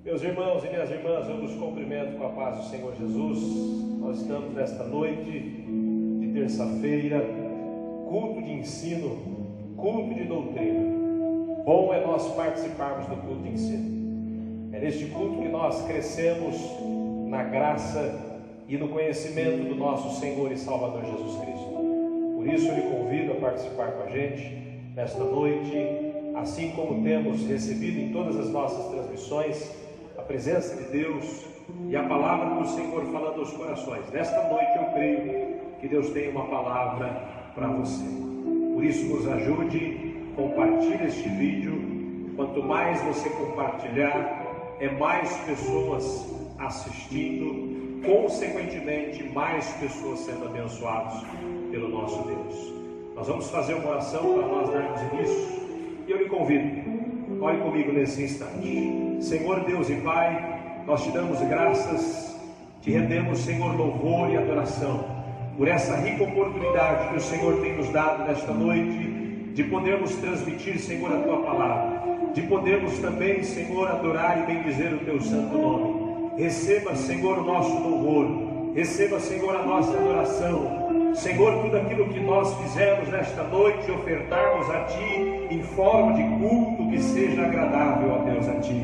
Meus irmãos e minhas irmãs, eu vos cumprimento com a paz do Senhor Jesus. Nós estamos nesta noite de terça-feira, culto de ensino, culto de doutrina. Bom é nós participarmos do culto de ensino. É neste culto que nós crescemos na graça e no conhecimento do nosso Senhor e Salvador Jesus Cristo. Por isso eu lhe convido a participar com a gente nesta noite, assim como temos recebido em todas as nossas transmissões a presença de Deus e a palavra do Senhor falando aos corações. Nesta noite eu creio que Deus tem uma palavra para você. Por isso nos ajude, compartilhe este vídeo. Quanto mais você compartilhar, é mais pessoas assistindo, consequentemente mais pessoas sendo abençoadas pelo nosso Deus. Nós vamos fazer uma oração para nós darmos início e eu lhe convido. Ore comigo nesse instante. Senhor Deus e Pai, nós te damos graças, te rendemos, Senhor, louvor e adoração por essa rica oportunidade que o Senhor tem nos dado nesta noite, de podermos transmitir, Senhor, a Tua palavra, de podermos também, Senhor, adorar e bendizer o Teu santo nome. Receba, Senhor, o nosso louvor, receba, Senhor, a nossa adoração. Senhor, tudo aquilo que nós fizemos nesta noite, ofertarmos a Ti em forma de culto que seja agradável a Deus, a Ti.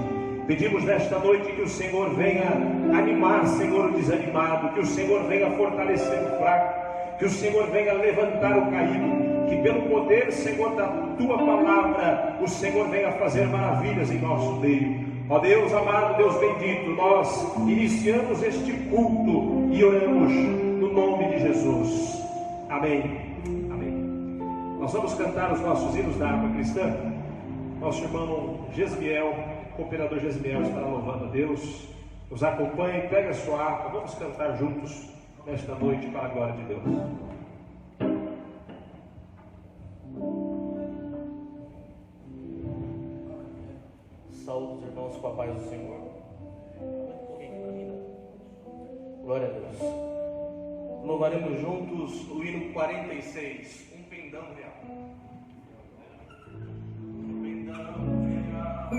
Pedimos nesta noite que o Senhor venha animar, Senhor, o desanimado, que o Senhor venha fortalecer o fraco, que o Senhor venha levantar o caído, que pelo poder, Senhor, da Tua palavra, o Senhor venha fazer maravilhas em nosso meio. Ó Deus amado, Deus bendito, nós iniciamos este culto e oramos no nome de Jesus. Amém. Amém. Nós vamos cantar os nossos hinos da harpa cristã. Nosso irmão Gesmiel, cooperador Gesmiel, estará louvando a Deus. Nos acompanhe, pegue a sua harpa, vamos cantar juntos nesta noite para a glória de Deus. Saúde os irmãos com a paz do Senhor. Glória a Deus. Louvaremos juntos o hino 46, um pendão real. Um pendão real.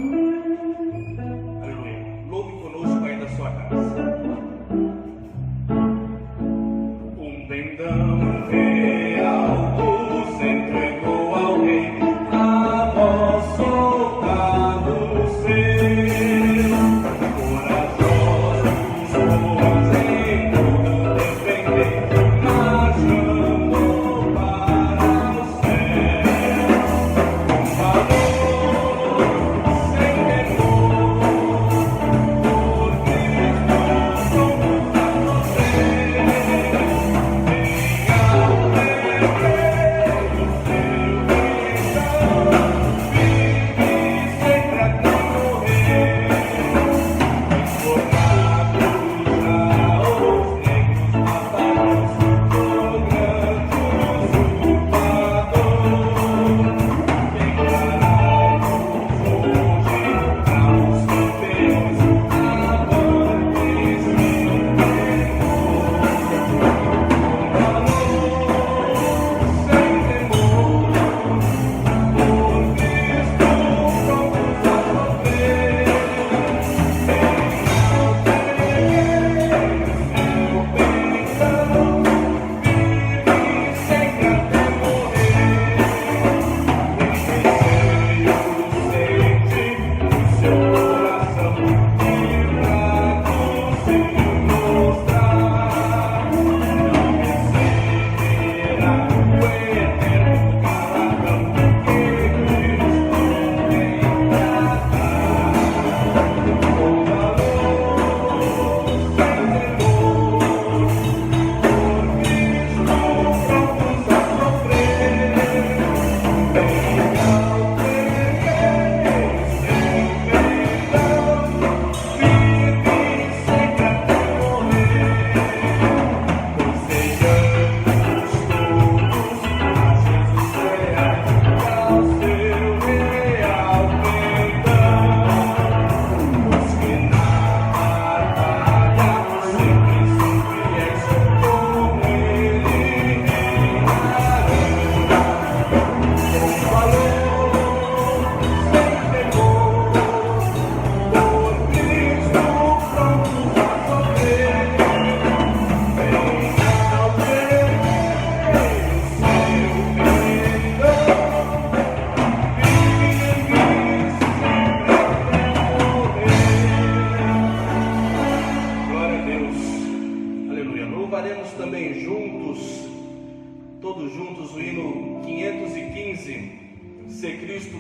Aleluia. Louve conosco aí da sua casa. Um pendão real, o centro entregou ao rei, a voz soltado ser. Marchando para o céu.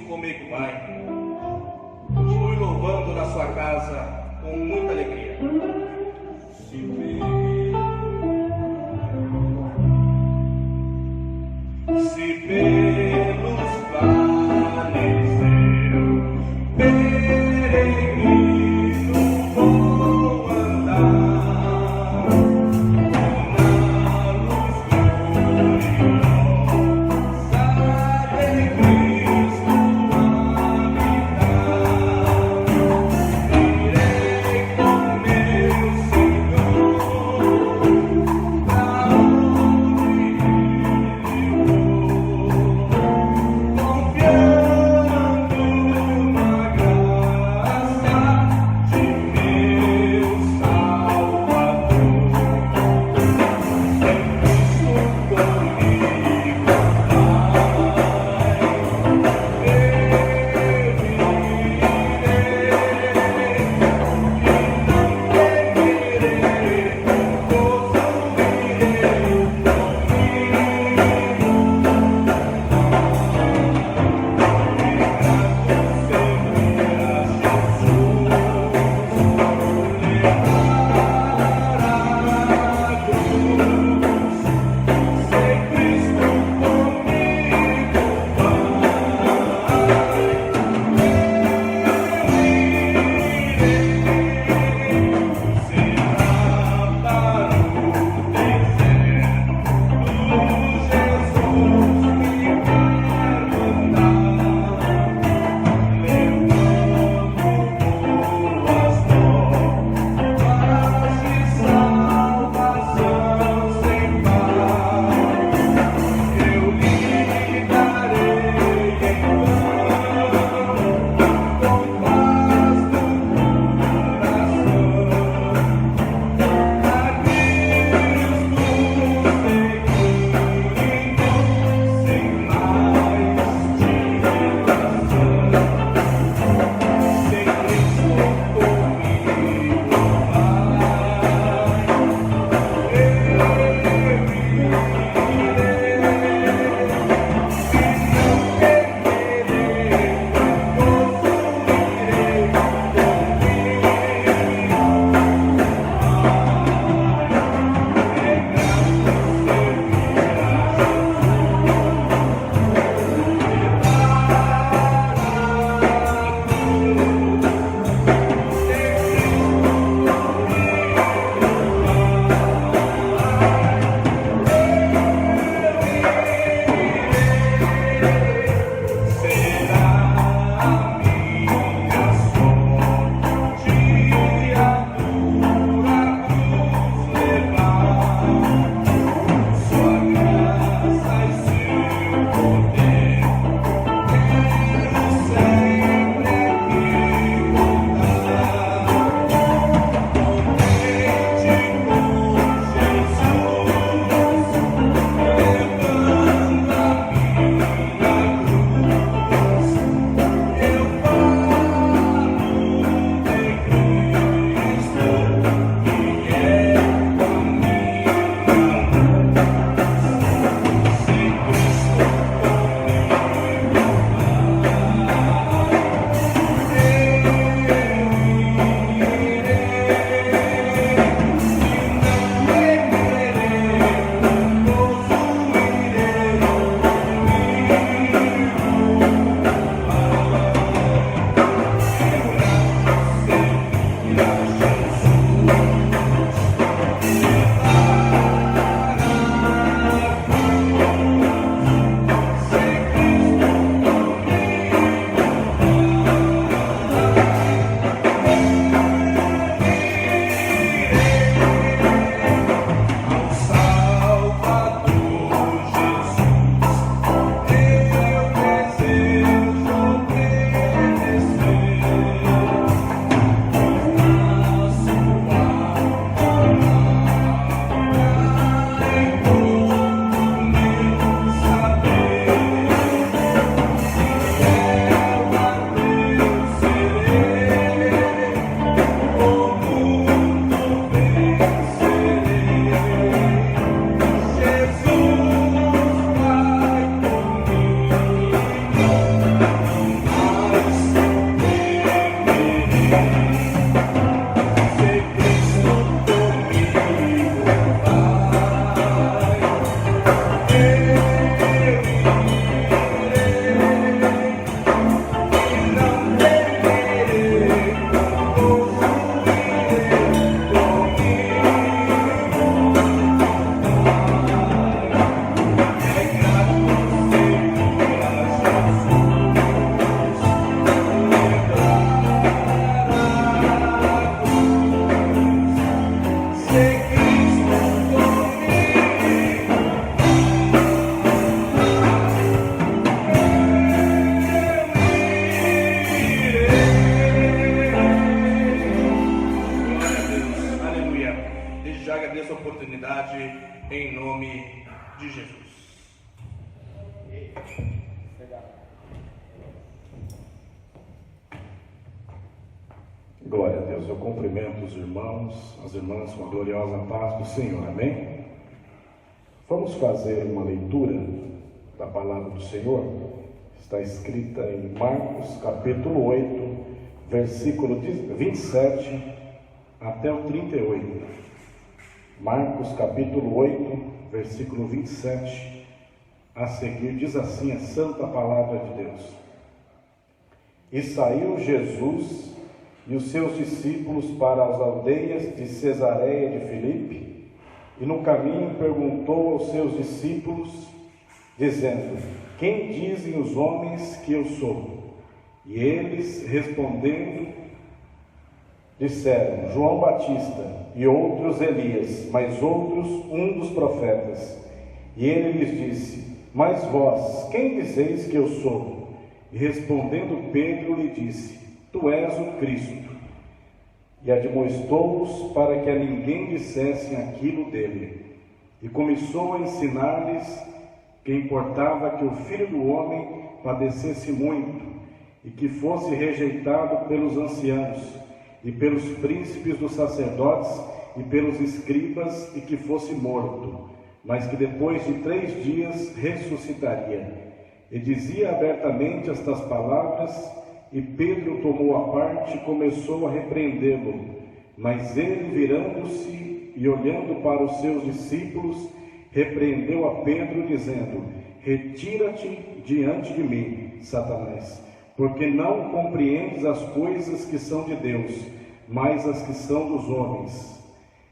comigo, vai. Continue louvando na sua casa com muita alegria. Se pelos vales eu peregrino vou andar, na luz gloriosa de Cristo habitar, irei com meu Senhor pra onde ele for, confiando na graça. em nome de Jesus. Glória a Deus. Eu cumprimento os irmãos, as irmãs com a gloriosa paz do Senhor. Amém? Vamos fazer uma leitura da palavra do Senhor. Está escrita em Marcos capítulo 8, versículo 27 até o 38. Marcos capítulo 8, versículo 27 a seguir, diz assim a santa palavra de Deus: E saiu Jesus e os seus discípulos para as aldeias de Cesareia de Filipe, e no caminho perguntou aos seus discípulos, dizendo: Quem dizem os homens que eu sou? E eles, respondendo, disseram: João Batista, e outros Elias, mas outros um dos profetas. E ele lhes disse: Mas vós, quem dizeis que eu sou? E respondendo Pedro lhe disse: Tu és o Cristo. E admoestou-os para que a ninguém dissessem aquilo dele. E começou a ensinar-lhes que importava que o Filho do Homem padecesse muito, e que fosse rejeitado pelos anciãos, e pelos príncipes dos sacerdotes, e pelos escribas, e que fosse morto, mas que depois de 3 dias ressuscitaria. E dizia abertamente estas palavras, e Pedro tomou a parte e começou a repreendê-lo. Mas ele, virando-se e olhando para os seus discípulos, repreendeu a Pedro, dizendo: Retira-te diante de mim, Satanás, porque não compreendes as coisas que são de Deus, mas as que são dos homens.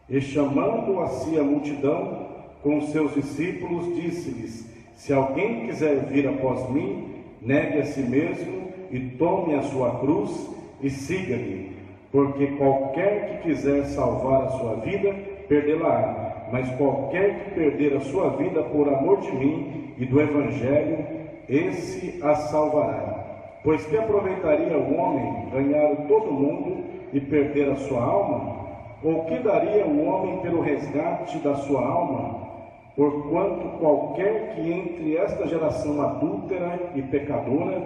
E chamando a si a multidão com os seus discípulos, disse-lhes: Se alguém quiser vir após mim, negue a si mesmo e tome a sua cruz e siga-me. Porque qualquer que quiser salvar a sua vida, perdê-la-á. Mas qualquer que perder a sua vida por amor de mim e do Evangelho, esse a salvará. Pois que aproveitaria o homem ganhar todo o mundo e perder a sua alma? Ou que daria o homem pelo resgate da sua alma? Porquanto qualquer que entre esta geração adúltera e pecadora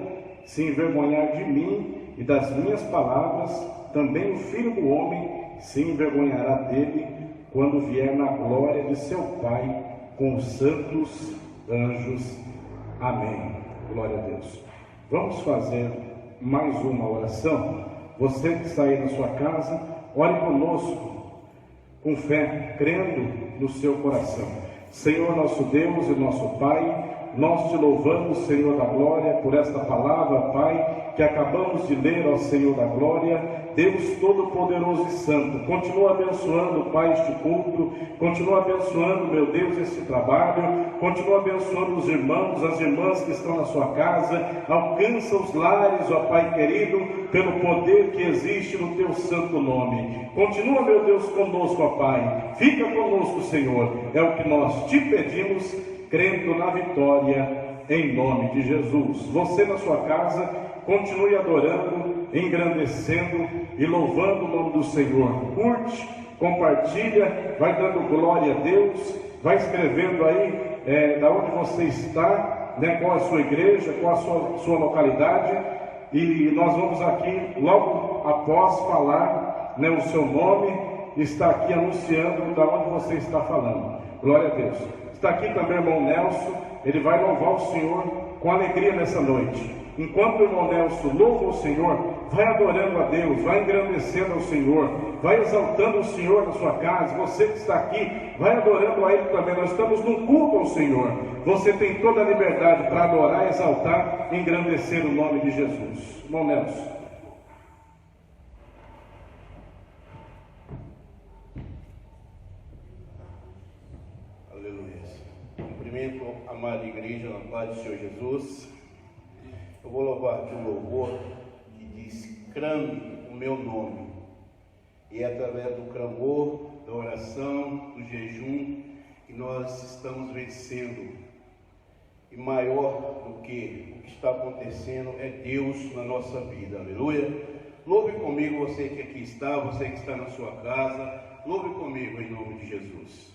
se envergonhar de mim e das minhas palavras, também o Filho do Homem se envergonhará dele quando vier na glória de seu Pai com os santos anjos. Amém. Glória a Deus. Vamos fazer mais uma oração. Você que está aí na sua casa, ore conosco com fé, crendo no seu coração. Senhor nosso Deus e nosso Pai, nós te louvamos, Senhor da glória, por esta palavra, Pai, que acabamos de ler, ó Senhor da glória. Deus Todo-Poderoso e Santo, continua abençoando, Pai, este culto, continua abençoando, meu Deus, este trabalho, continua abençoando os irmãos, as irmãs que estão na sua casa, alcança os lares, ó Pai querido, pelo poder que existe no teu santo nome. Continua, meu Deus, conosco, ó Pai, fica conosco, Senhor, é o que nós te pedimos, crendo na vitória, em nome de Jesus. Você na sua casa, continue adorando, engrandecendo e louvando o nome do Senhor. Curte, compartilha, vai dando glória a Deus, vai escrevendo aí da onde você está, né, qual a sua igreja, qual a sua localidade, e nós vamos aqui, logo após falar, né, o seu nome, está aqui anunciando da onde você está falando. Glória a Deus. Está aqui também o irmão Nelson, ele vai louvar o Senhor com alegria nessa noite. Enquanto o irmão Nelson louva o Senhor, vai adorando a Deus, vai engrandecendo ao Senhor, vai exaltando o Senhor na sua casa. Você que está aqui, vai adorando a Ele também. Nós estamos num culto ao Senhor. Você tem toda a liberdade para adorar, exaltar, engrandecer o nome de Jesus. Irmão Nelson. Aleluia. Cumprimento a amada igreja na paz do Senhor Jesus. Eu vou louvar aqui um louvor que diz: clame o meu nome. E é através do clamor, da oração, do jejum, que nós estamos vencendo. E maior do que o que está acontecendo é Deus na nossa vida. Aleluia. Louve comigo, você que aqui está, você que está na sua casa. Louve comigo em nome de Jesus.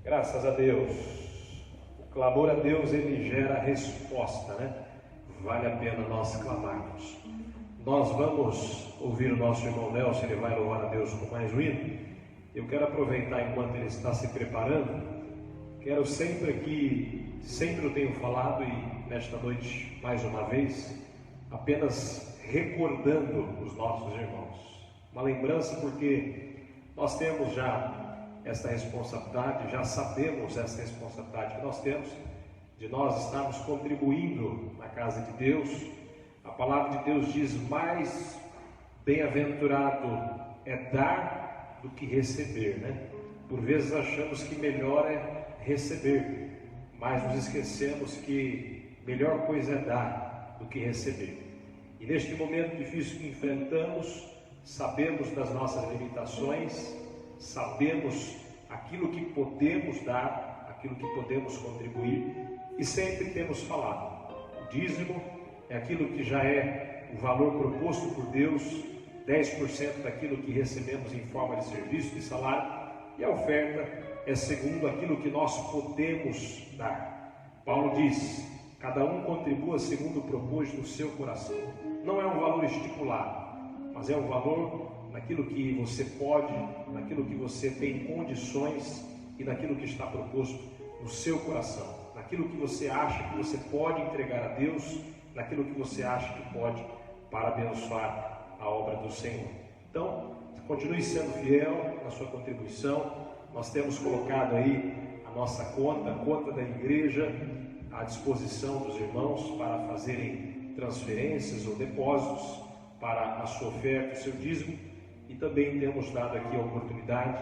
Graças a Deus. O clamor a Deus, ele gera resposta, né? Vale a pena nós clamarmos. Nós vamos ouvir o nosso irmão Nelson, ele vai louvar a Deus com mais um hino. Eu quero aproveitar enquanto ele está se preparando Quero sempre eu tenho falado, e nesta noite, mais uma vez, apenas recordando os nossos irmãos. Uma lembrança, porque nós temos já esta responsabilidade, já sabemos essa responsabilidade que nós temos, de nós estarmos contribuindo na casa de Deus. A palavra de Deus diz: mais bem-aventurado é dar do que receber, né? Por vezes achamos que melhor é receber, mas nos esquecemos que melhor coisa é dar do que receber. E neste momento difícil que enfrentamos, sabemos das nossas limitações, sabemos aquilo que podemos dar, aquilo que podemos contribuir, e sempre temos falado: o dízimo é aquilo que já é o valor proposto por Deus, 10% daquilo que recebemos em forma de serviço, de salário, e a oferta é segundo aquilo que nós podemos dar. Paulo diz: cada um contribua segundo o propósito do seu coração. Não é um valor estipulado, mas é um valor naquilo que você pode, naquilo que você tem condições e naquilo que está proposto no seu coração, naquilo que você acha que você pode entregar a Deus, naquilo que você acha que pode para abençoar a obra do Senhor. Então, continue sendo fiel na sua contribuição. Nós temos colocado aí a nossa conta, a conta da igreja, à disposição dos irmãos para fazerem transferências ou depósitos para a sua oferta, o seu dízimo, e também temos dado aqui a oportunidade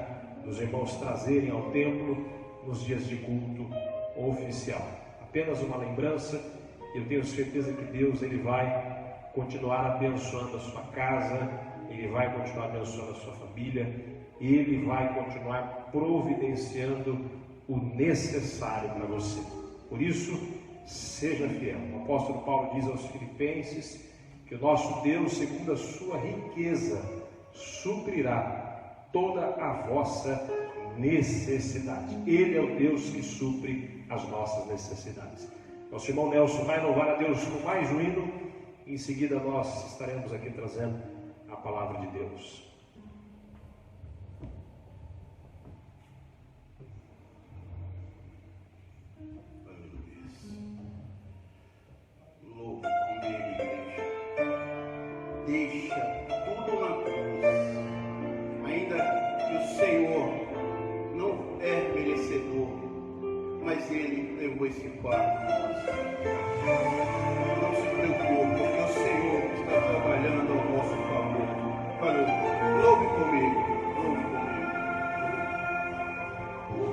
dos irmãos trazerem ao templo nos dias de culto oficial. Apenas uma lembrança, eu tenho certeza que Deus ele vai continuar abençoando a sua casa, Ele vai continuar abençoando a sua família, Ele vai continuar providenciando o necessário para você. Por isso, seja fiel. O apóstolo Paulo diz aos Filipenses que o nosso Deus, segundo a sua riqueza, suprirá toda a vossa necessidade. Ele é o Deus que supre as nossas necessidades. Nosso irmão Nelson vai louvar a Deus com mais um hino. Em seguida nós estaremos aqui trazendo a palavra de Deus. Louco comigo, igreja. Deixa tudo na cruz. Ainda que o Senhor não é merecedor, mas Ele levou esse fardo. Não se preocupe, porque o Senhor está trabalhando ao nosso favor. Aleluia. Louve comigo, louve comigo.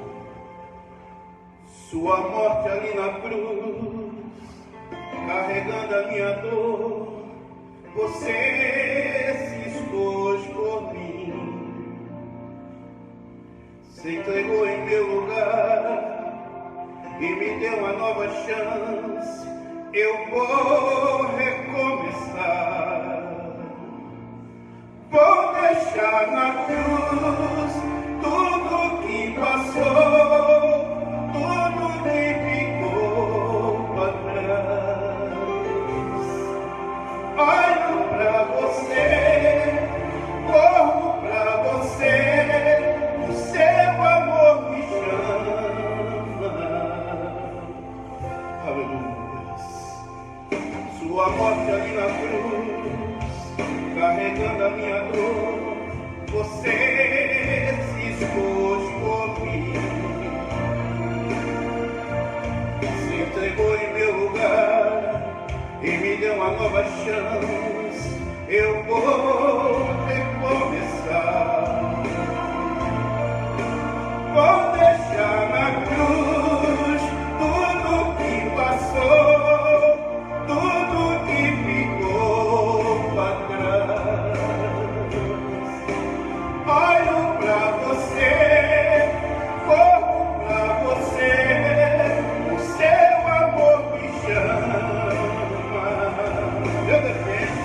Sua morte ali na cruz, carregando a minha dor, você se expôs por mim, se entregou em meu lugar e me deu uma nova chance. Eu vou recomeçar, vou deixar na cruz tudo que passou, tudo que ficou para trás. Olho para você, corro para você, o seu amor me chama. Aleluia. Sua morte ali na cruz, carregando a minha dor, você se expôs por mim, se entregou em meu lugar e me deu uma nova chance. Eu vou recomeçar, vou deixar na cruz tudo que passou, tudo que ficou para trás. Olho para você, corro para você, o seu amor me chama. Eu defendo.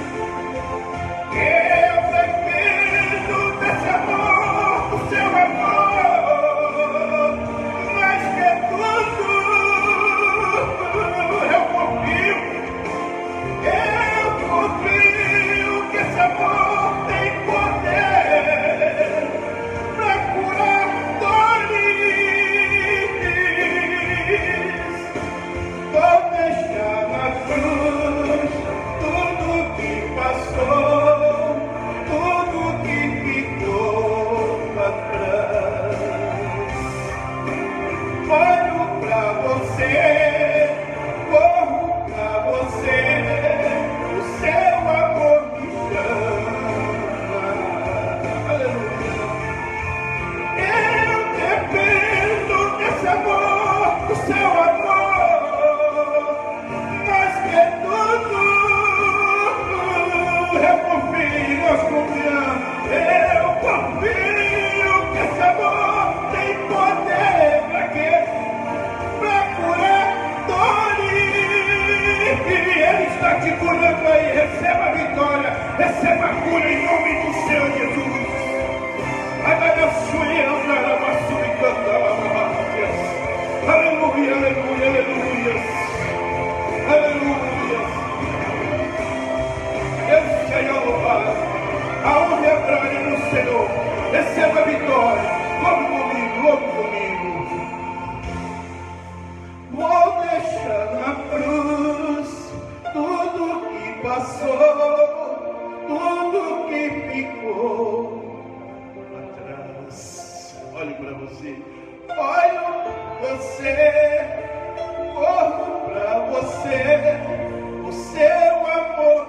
Eu dependo desse amor, do seu amor, mais que tudo. Eu confio, nós confiamos. Eu confio que esse amor tem poder para quê? Para curar dores. E Ele está te curando aí. Receba a vitória, receba a cura em nome do Senhor Jesus. Aleluia, aleluia, aleluia. Aleluia. Deus seja louvado. A honra e a glória do Senhor. Receba a vitória. Louve comigo, louve comigo. Vou deixar na cruz tudo que passou, tudo que ficou atrás. Olhe para você. Olho você, corro pra você, o seu amor,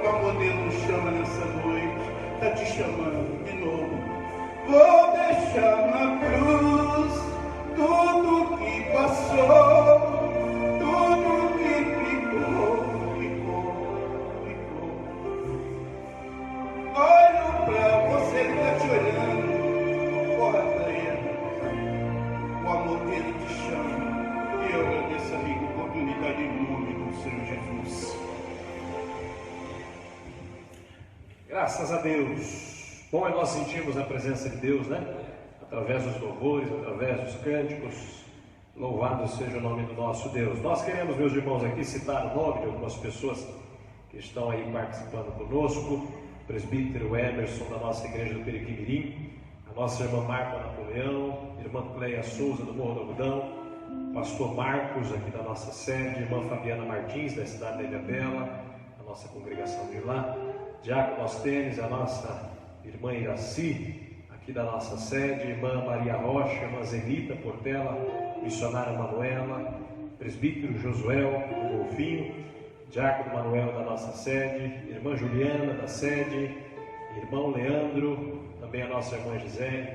o amor dele nos chama nessa noite, está te chamando de novo. Vou deixar na cruz tudo que passou, tudo que ficou. Olho pra você, ele está te olhando, corra pra ele. O amor dele te chama. E eu agradeço, amigo, a oportunidade em nome do Senhor Jesus. Graças a Deus. Bom é nós sentirmos a presença de Deus, né? Através dos louvores, através dos cânticos. Louvado seja o nome do nosso Deus. Nós queremos, meus irmãos, aqui citar o nome de algumas pessoas que estão aí participando conosco. O presbítero Emerson da nossa igreja do Periquimirim, a nossa irmã Marta Napoleão, irmã Cleia Souza do Morro do Algodão, pastor Marcos aqui da nossa sede, irmã Fabiana Martins da cidade da Ilha Bela, a nossa congregação de lá, Diácono Ostenes, a nossa irmã Iraci aqui da nossa sede, irmã Maria Rocha, irmã Zenita Portela, missionária Manuela, presbítero Josuel do Golfinho, Diácono Manuel da nossa sede, irmã Juliana da sede, irmão Leandro, também a nossa irmã Gisele,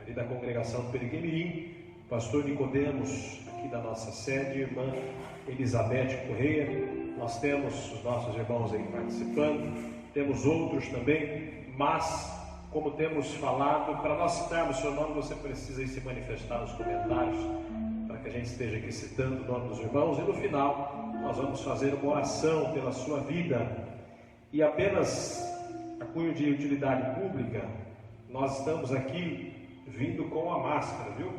ali da congregação do Periquimirim, pastor Nicodemos, aqui da nossa sede, irmã Elizabeth Correia. Nós temos os nossos irmãos aí participando, temos outros também, mas, como temos falado, para nós citarmos o seu nome, você precisa aí se manifestar nos comentários, para que a gente esteja aqui citando o nome dos irmãos, e no final, nós vamos fazer uma oração pela sua vida. E apenas a cunho de utilidade pública, nós estamos aqui vindo com a máscara, viu?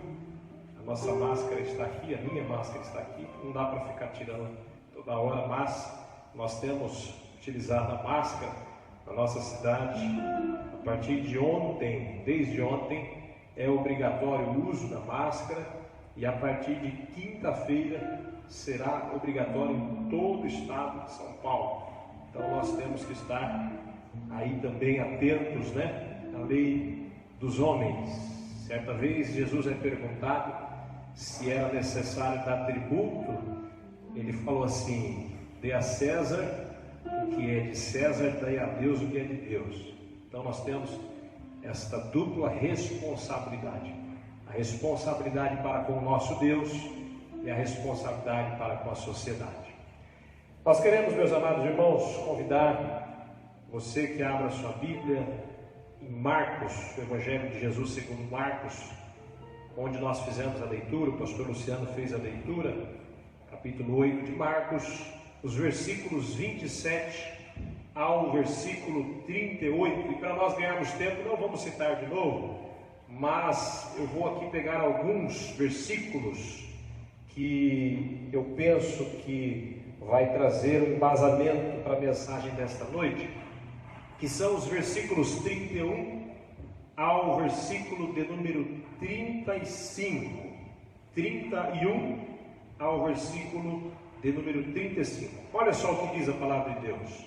A nossa máscara está aqui, a minha máscara está aqui, não dá para ficar tirando toda hora, mas nós temos utilizado a máscara na nossa cidade. A partir de ontem, desde ontem, é obrigatório o uso da máscara, e a partir de quinta-feira será obrigatório em todo o estado de São Paulo. Então nós temos que estar aí também atentos, né, à lei dos homens. Certa vez Jesus é perguntado se era necessário dar tributo. Ele falou assim: dê a César o que é de César, dê a Deus o que é de Deus. Então nós temos esta dupla responsabilidade: a responsabilidade para com o nosso Deus e a responsabilidade para com a sociedade. Nós queremos, meus amados irmãos, convidar você que abra a sua Bíblia em Marcos, o Evangelho de Jesus segundo Marcos, onde nós fizemos a leitura, o pastor Luciano fez a leitura, capítulo 8 de Marcos, os versículos 27 ao versículo 38, e para nós ganharmos tempo, não vamos citar de novo, mas eu vou aqui pegar alguns versículos que eu penso que vai trazer um embasamento para a mensagem desta noite, que são os versículos 31 ao versículo de número 35, 31 ao versículo de número 35. Olha só o que diz a palavra de Deus.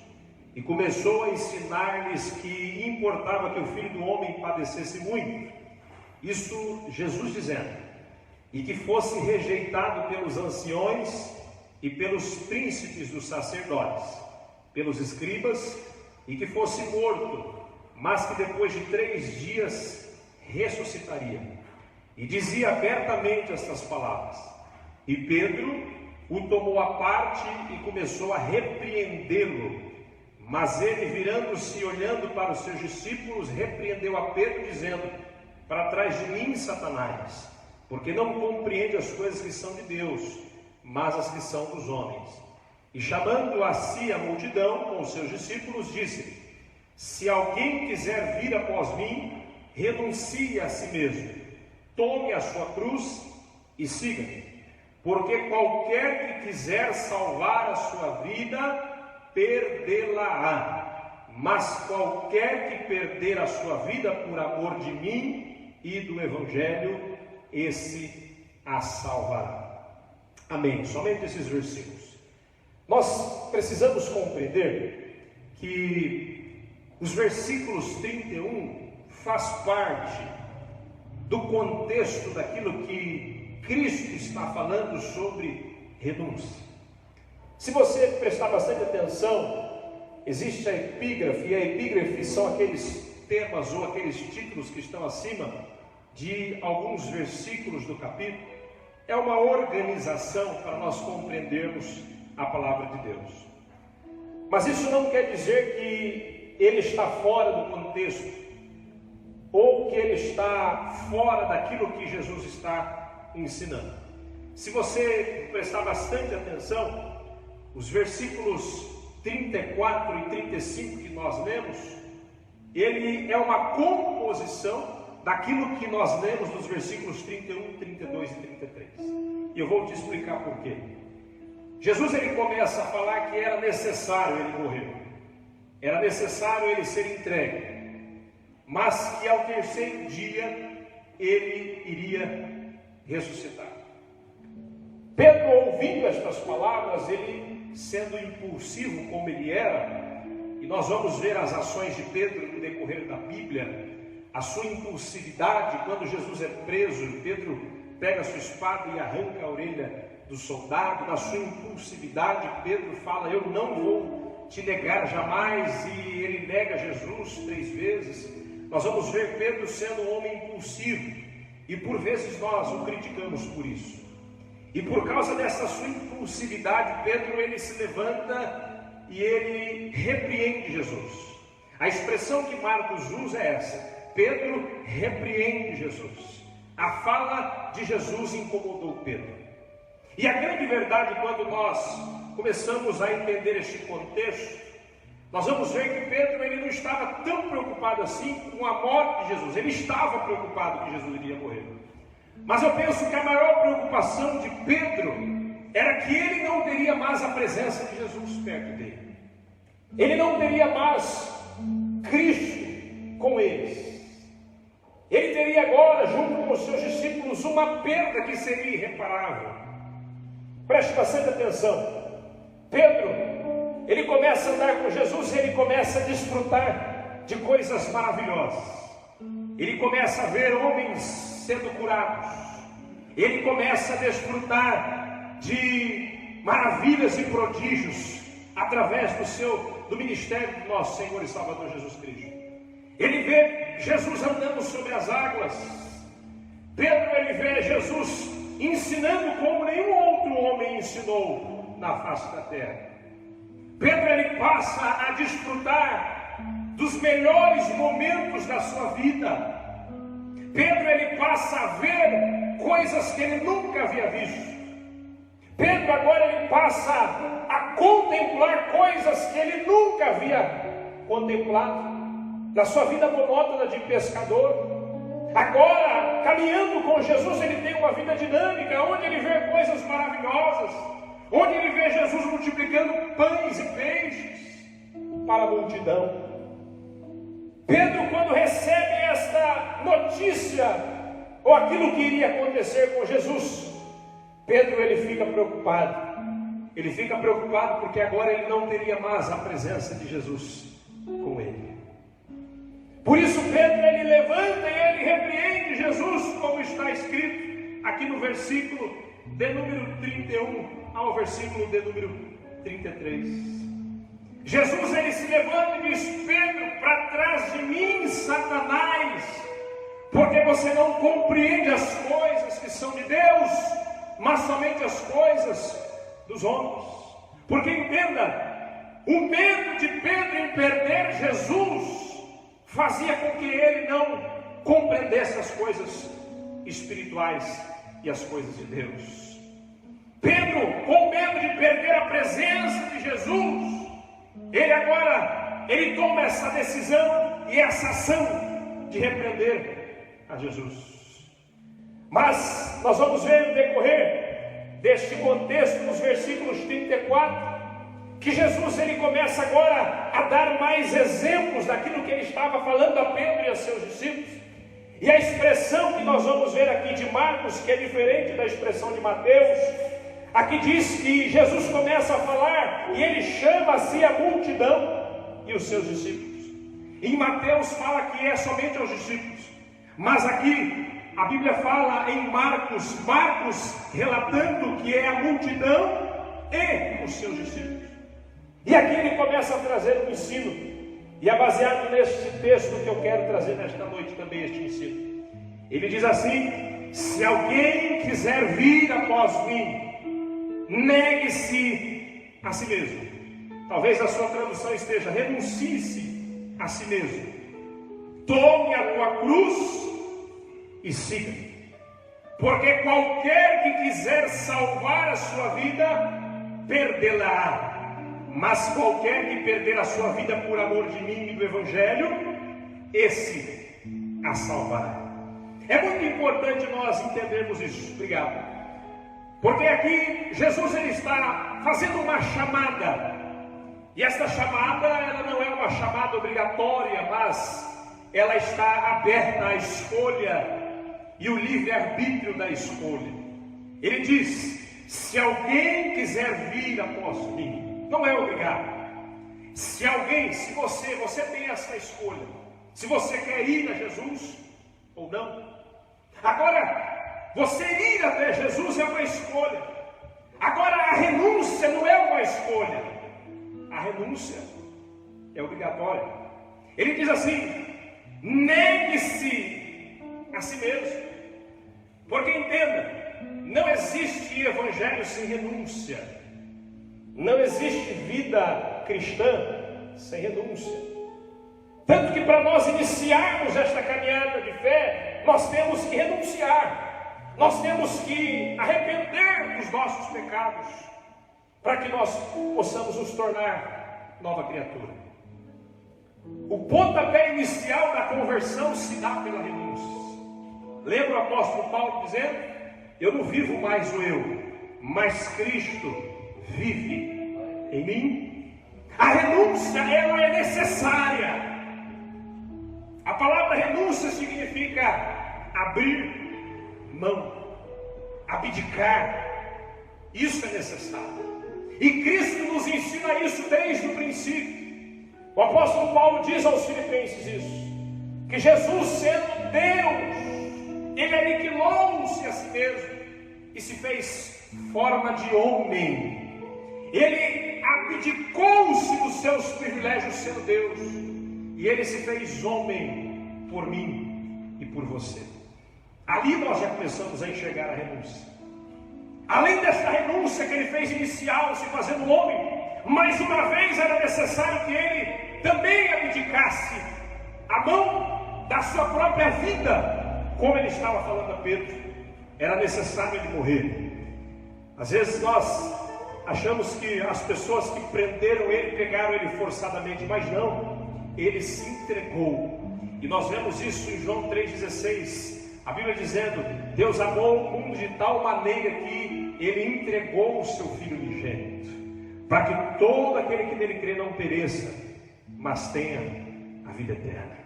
E começou a ensinar-lhes que importava que o Filho do Homem padecesse muito, isso Jesus dizendo, e que fosse rejeitado pelos anciões e pelos príncipes dos sacerdotes, pelos escribas, e que fosse morto, mas que depois de 3 dias ressuscitaria. E dizia abertamente estas palavras. E Pedro o tomou à parte e começou a repreendê-lo. Mas ele, virando-se e olhando para os seus discípulos, repreendeu a Pedro, dizendo: para trás de mim, Satanás, porque não compreende as coisas que são de Deus, mas as que são dos homens. E chamando a si a multidão com os seus discípulos, disse: se alguém quiser vir após mim, renuncie a si mesmo, tome a sua cruz e siga-me. Porque qualquer que quiser salvar a sua vida, perdê-la-á. Mas qualquer que perder a sua vida por amor de mim e do Evangelho, esse a salvará. Amém. Somente esses versículos. Nós precisamos compreender que os versículos 31 faz parte do contexto daquilo que Cristo está falando sobre renúncia. Se você prestar bastante atenção, existe a epígrafe, e a epígrafe são aqueles temas ou aqueles títulos que estão acima de alguns versículos do capítulo. É uma organização para nós compreendermos a palavra de Deus. Mas isso não quer dizer que ele está fora do contexto, ou que ele está fora daquilo que Jesus está ensinando. Se você prestar bastante atenção, os versículos 34 e 35 que nós lemos, ele é uma composição daquilo que nós lemos nos versículos 31, 32 e 33. E eu vou te explicar por quê. Jesus, ele começa a falar que era necessário ele morrer, era necessário ele ser entregue, mas que ao terceiro dia ele iria ressuscitar. Pedro, ouvindo estas palavras, ele sendo impulsivo como ele era, e nós vamos ver as ações de Pedro no decorrer da Bíblia, a sua impulsividade. Quando Jesus é preso, Pedro pega a sua espada e arranca a orelha do soldado. Na sua impulsividade, Pedro fala: eu não vou te negar jamais, e ele nega Jesus 3 vezes. Nós vamos ver Pedro sendo um homem impulsivo, e por vezes nós o criticamos por isso. E por causa dessa sua impulsividade, Pedro, ele se levanta e ele repreende Jesus. A expressão que Marcos usa é essa: Pedro repreende Jesus. A fala de Jesus incomodou Pedro. E a grande verdade, quando nós começamos a entender este contexto, nós vamos ver que Pedro, ele não estava tão preocupado assim com a morte de Jesus. Ele estava preocupado que Jesus iria morrer. Mas eu penso que a maior preocupação de Pedro era que ele não teria mais a presença de Jesus perto dele. Ele não teria mais Cristo com eles. Ele teria agora, junto com os seus discípulos, uma perda que seria irreparável. Preste bastante atenção. Pedro, ele começa a andar com Jesus e ele começa a desfrutar de coisas maravilhosas. Ele começa a ver homens sendo curados. Ele começa a desfrutar de maravilhas e prodígios através do ministério do nosso Senhor e Salvador Jesus Cristo. Ele vê Jesus andando sobre as águas. Pedro, ele vê Jesus ensinando como nenhum outro homem ensinou na face da terra. Pedro, ele passa a desfrutar dos melhores momentos da sua vida. Pedro, ele passa a ver coisas que ele nunca havia visto. Pedro, agora, ele passa a contemplar coisas que ele nunca havia contemplado. Na sua vida monótona de pescador, agora, caminhando com Jesus, ele tem uma vida dinâmica, onde ele vê coisas maravilhosas, onde ele vê Jesus multiplicando pães e peixes para a multidão. Pedro, quando recebe esta notícia, ou aquilo que iria acontecer com Jesus, Pedro, ele fica preocupado. Ele fica preocupado porque agora ele não teria mais a presença de Jesus com ele. Por isso Pedro, ele levanta e ele repreende Jesus, como está escrito aqui no versículo de número 31 ao versículo de número 33. Jesus ele se levanta e diz: Pedro, para trás de mim, Satanás, porque você não compreende as coisas que são de Deus, mas somente as coisas dos homens. Porque entenda, o medo de Pedro em perder Jesus fazia com que ele não compreendesse as coisas espirituais e as coisas de Deus. Pedro, com medo de perder a presença de Jesus, ele toma essa decisão e essa ação de repreender a Jesus. Mas nós vamos ver no decorrer deste contexto, nos versículos 34, que Jesus ele começa agora a dar mais exemplos daquilo que ele estava falando a Pedro e a seus discípulos. E a expressão que nós vamos ver aqui de Marcos, que é diferente da expressão de Mateus, aqui diz que Jesus começa a falar e ele chama a si a multidão e os seus discípulos. Em Mateus fala que é somente aos discípulos, mas aqui a Bíblia fala em Marcos relatando que é a multidão e os seus discípulos. E aqui ele começa a trazer um ensino, e é baseado neste texto que eu quero trazer nesta noite também este ensino. Ele diz assim: se alguém quiser vir após mim, negue-se a si mesmo. Talvez a sua tradução esteja: renuncie-se a si mesmo. Tome a tua cruz e siga-me. Porque qualquer que quiser salvar a sua vida, perdê-la-á. Mas qualquer que perder a sua vida por amor de mim e do Evangelho, esse a salvará. É muito importante nós entendermos isso. Obrigado. Porque aqui Jesus ele está fazendo uma chamada. E esta chamada, ela não é uma chamada obrigatória, mas ela está aberta à escolha e o livre-arbítrio da escolha. Ele diz: se alguém quiser vir após mim, não é obrigado. Se você tem essa escolha, se você quer ir a Jesus ou não. Agora, você ir até Jesus é uma escolha. Agora, a renúncia não é uma escolha. A renúncia é obrigatória. Ele diz assim: negue-se a si mesmo. Porque entenda, não existe evangelho sem renúncia. Não existe vida cristã sem renúncia. Tanto que para nós iniciarmos esta caminhada de fé, nós temos que renunciar. Nós temos que arrepender dos nossos pecados, para que nós possamos nos tornar nova criatura. O pontapé inicial da conversão se dá pela renúncia. Lembra o apóstolo Paulo dizendo: eu não vivo mais o eu, mas Cristo vive em mim. A renúncia, ela é necessária. A palavra renúncia significa abrir mão, abdicar. Isso é necessário. E Cristo nos ensina isso desde o princípio. O apóstolo Paulo diz aos Filipenses isso, que Jesus, sendo Deus, ele aniquilou-se a si mesmo e se fez forma de homem. Ele abdicou-se dos seus privilégios sendo Deus, e ele se fez homem por mim e por você. Ali nós já começamos a enxergar a renúncia. Além desta renúncia que ele fez inicial, se fazendo homem, mais uma vez era necessário que ele também abdicasse a mão da sua própria vida, como ele estava falando a Pedro. Era necessário ele morrer. Às vezes nós achamos que as pessoas que prenderam ele, pegaram ele forçadamente, mas não, ele se entregou. E nós vemos isso em João 3,16, a Bíblia dizendo: Deus amou o mundo de tal maneira que ele entregou o seu Filho unigênito, para que todo aquele que nele crê não pereça, mas tenha a vida eterna.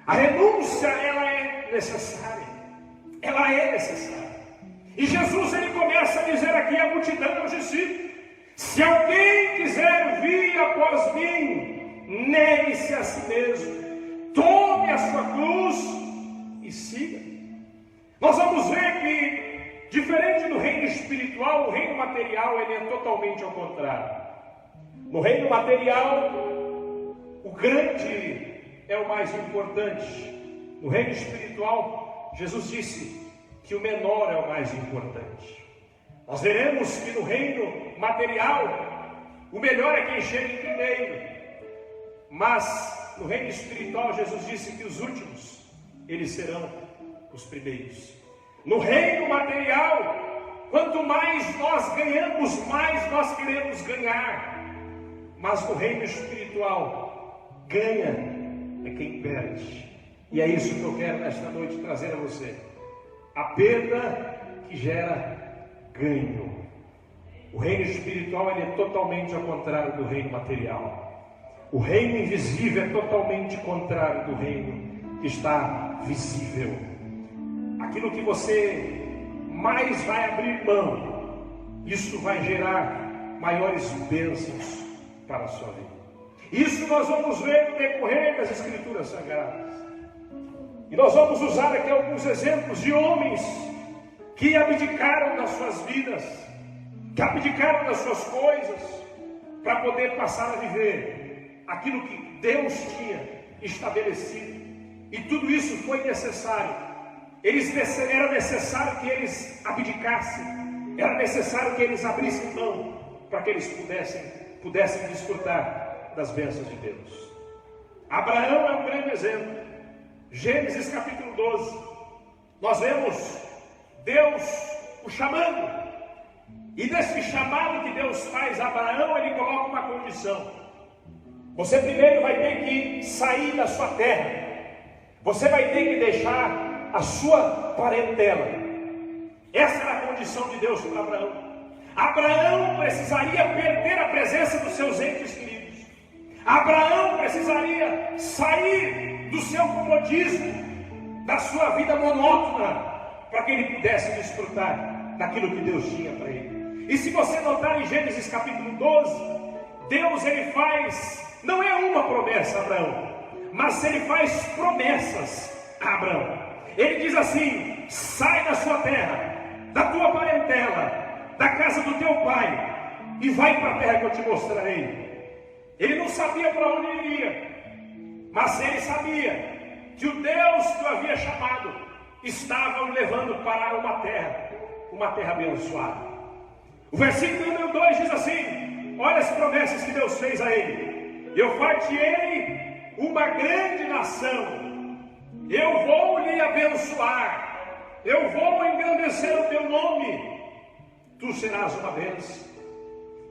A renúncia, ela é necessária. Ela é necessária. E Jesus, ele começa a dizer aqui à multidão, aos discípulos: se alguém quiser vir após mim, negue-se a si mesmo, tome a sua cruz e siga. Nós vamos ver que, diferente do reino espiritual, o reino material, ele é totalmente ao contrário. No reino material, o grande é o mais importante. No reino espiritual, Jesus disse que o menor é o mais importante. Nós veremos que no reino material, o melhor é quem chega em primeiro. Mas no reino espiritual, Jesus disse que os últimos, eles serão os primeiros. No reino material, quanto mais nós ganhamos, mais nós queremos ganhar. Mas no reino espiritual, ganha é quem perde. E é isso que eu quero nesta noite trazer a você. A perda que gera ganho. O reino espiritual ele é totalmente ao contrário do reino material. O reino invisível é totalmente contrário do reino que está visível. Aquilo que você mais vai abrir mão, isso vai gerar maiores bênçãos para a sua vida. Isso nós vamos ver no decorrer das Escrituras Sagradas. E nós vamos usar aqui alguns exemplos de homens que abdicaram das suas vidas, que abdicaram das suas coisas, para poder passar a viver aquilo que Deus tinha estabelecido. E tudo isso foi necessário. Era necessário que eles abdicassem, era necessário que eles abrissem mão, para que eles pudessem desfrutar das bênçãos de Deus. Abraão é um grande exemplo. Gênesis capítulo 12, nós vemos Deus o chamando, e nesse chamado que Deus faz a Abraão, ele coloca uma condição: você primeiro vai ter que sair da sua terra, você vai ter que deixar a sua parentela. Essa era a condição de Deus para Abraão. Abraão precisaria perder a presença dos seus entes queridos. Abraão precisaria sair do seu comodismo, da sua vida monótona, para que ele pudesse desfrutar daquilo que Deus tinha para ele. E se você notar em Gênesis capítulo 12, Deus ele faz, não é uma promessa a Abraão, mas ele faz promessas a Abraão. Ele diz assim: sai da sua terra, da tua parentela, da casa do teu pai, e vai para a terra que eu te mostrarei. Ele não sabia para onde ele iria, mas ele sabia que o Deus que o havia chamado estava o levando para uma terra abençoada. O versículo número 2 diz assim: olha as promessas que Deus fez a ele: eu far-te-ei uma grande nação, eu vou lhe abençoar, eu vou engrandecer o teu nome, tu serás uma bênção,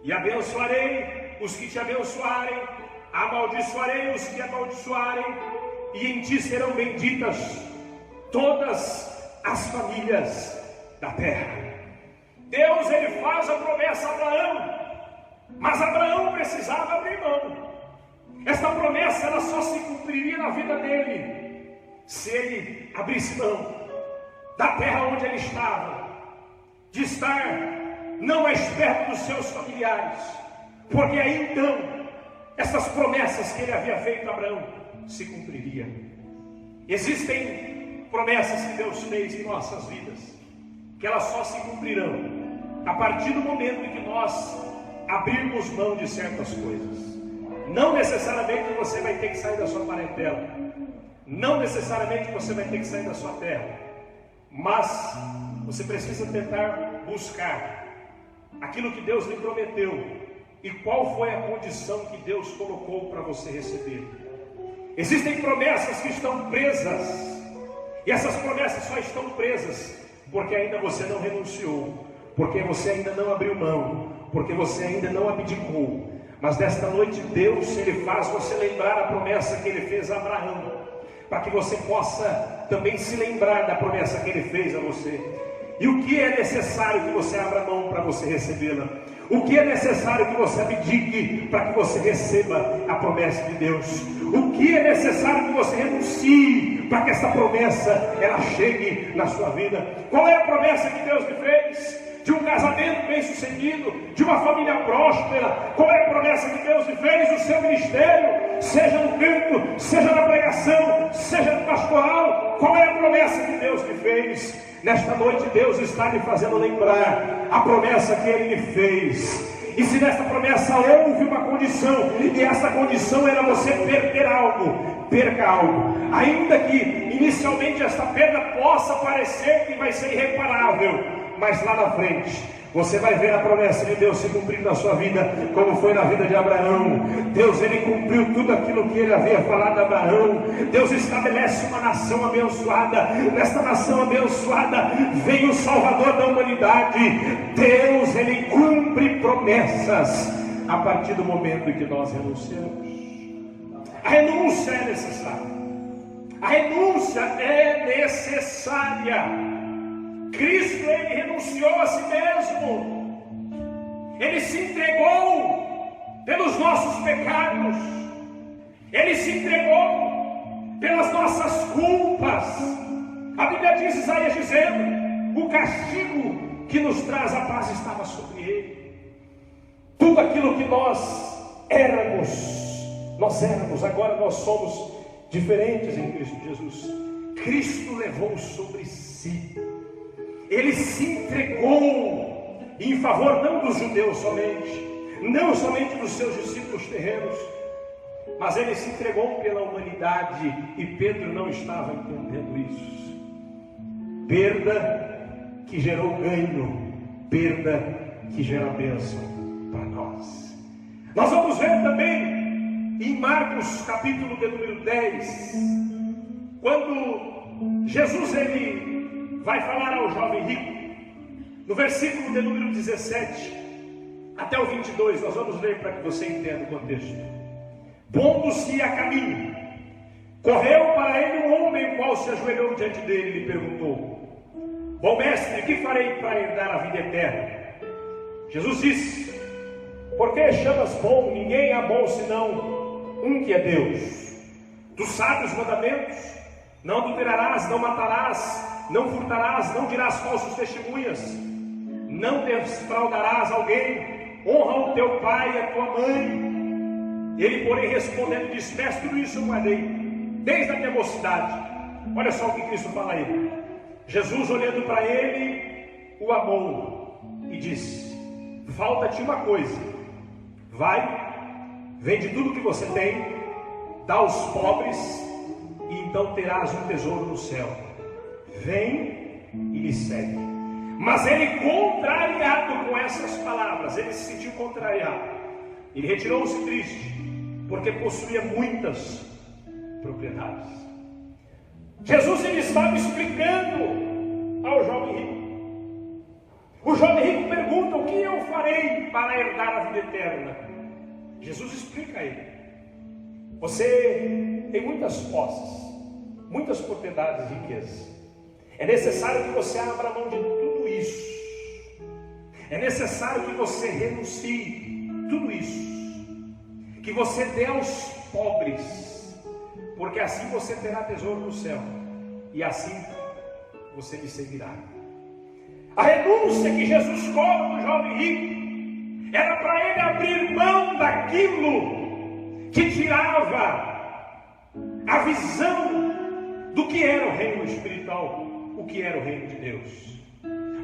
e abençoarei os que te abençoarem, amaldiçoarei os que amaldiçoarem, e em ti serão benditas todas as famílias da terra. Deus ele faz a promessa a Abraão, mas Abraão precisava abrir mão. Esta promessa ela só se cumpriria na vida dele se ele abrisse mão da terra onde ele estava, de estar não mais perto dos seus familiares, porque aí então essas promessas que ele havia feito a Abraão se cumpririam. Existem promessas que Deus fez em nossas vidas, que elas só se cumprirão a partir do momento em que nós abrirmos mão de certas coisas. Não necessariamente você vai ter que sair da sua parentela, não necessariamente você vai ter que sair da sua terra, mas você precisa tentar buscar aquilo que Deus lhe prometeu e qual foi a condição que Deus colocou para você receber. Existem promessas que estão presas, e essas promessas só estão presas porque ainda você não renunciou, porque você ainda não abriu mão, porque você ainda não abdicou. Mas nesta noite Deus ele faz você lembrar a promessa que ele fez a Abraão, para que você possa também se lembrar da promessa que ele fez a você. E o que é necessário que você abra mão para você recebê-la? O que é necessário que você abdique para que você receba a promessa de Deus? O que é necessário que você renuncie para que essa promessa ela chegue na sua vida? Qual é a promessa que Deus lhe fez? De um casamento bem sucedido, de uma família próspera. Qual é a promessa que Deus lhe fez? O seu ministério, seja no canto, seja na pregação, seja no pastoral. Qual é a promessa que Deus lhe fez? Nesta noite Deus está lhe fazendo lembrar a promessa que Ele lhe fez. E se nessa promessa houve uma condição, e essa condição era você perder algo, perca algo. Ainda que inicialmente esta perda possa parecer que vai ser irreparável, mas lá na frente você vai ver a promessa de Deus se cumprindo na sua vida, como foi na vida de Abraão. Deus, ele cumpriu tudo aquilo que ele havia falado a Abraão. Deus estabelece uma nação abençoada. Nesta nação abençoada vem o Salvador da humanidade. Deus, ele cumpre promessas a partir do momento em que nós renunciamos. A renúncia é necessária. A renúncia é necessária. Cristo, ele renunciou a si mesmo. Ele se entregou pelos nossos pecados. Ele se entregou pelas nossas culpas. A Bíblia diz, Isaías dizendo, o castigo que nos traz a paz estava sobre ele. Tudo aquilo que nós éramos, agora nós somos diferentes em Cristo Jesus. Cristo levou sobre si. Ele se entregou em favor não dos judeus somente, não somente dos seus discípulos terrenos, mas ele se entregou pela humanidade, e Pedro não estava entendendo isso. Perda que gerou ganho, perda que gera bênção para nós. Nós vamos ver também em Marcos capítulo de número 10, quando Jesus ele vai falar ao jovem rico, no versículo de número 17 até o 22, nós vamos ler para que você entenda o contexto. Pondo-se a caminho, correu para ele um homem, o qual se ajoelhou diante dele e lhe perguntou: bom mestre, que farei para herdar a vida eterna? Jesus disse: por que chamas bom? Ninguém há bom senão um que é Deus. Tu sabes os mandamentos: não adulterarás, não matarás, não furtarás, não dirás falsos testemunhas, não defraudarás alguém, honra o teu pai e a tua mãe. Ele, porém, respondendo, disse: mestre, tudo isso eu guardei desde a minha mocidade. Olha só o que Cristo fala aí. Jesus, olhando para ele, o amou e disse: falta-te uma coisa. Vai, vende tudo que você tem, dá aos pobres, e então terás um tesouro no céu. Vem e lhe segue. Mas ele, contrariado com essas palavras, ele se sentiu contrariado. Ele retirou-se triste, porque possuía muitas propriedades. Jesus, ele estava explicando ao jovem rico. O jovem rico pergunta: o que eu farei para herdar a vida eterna? Jesus explica a ele: você tem muitas posses, muitas propriedades e riquezas. É necessário que você abra mão de tudo isso. É necessário que você renuncie tudo isso. Que você dê aos pobres, porque assim você terá tesouro no céu, e assim você me seguirá. A renúncia que Jesus cobra do jovem rico era para ele abrir mão daquilo que tirava a visão do que era o reino espiritual, o que era o reino de Deus.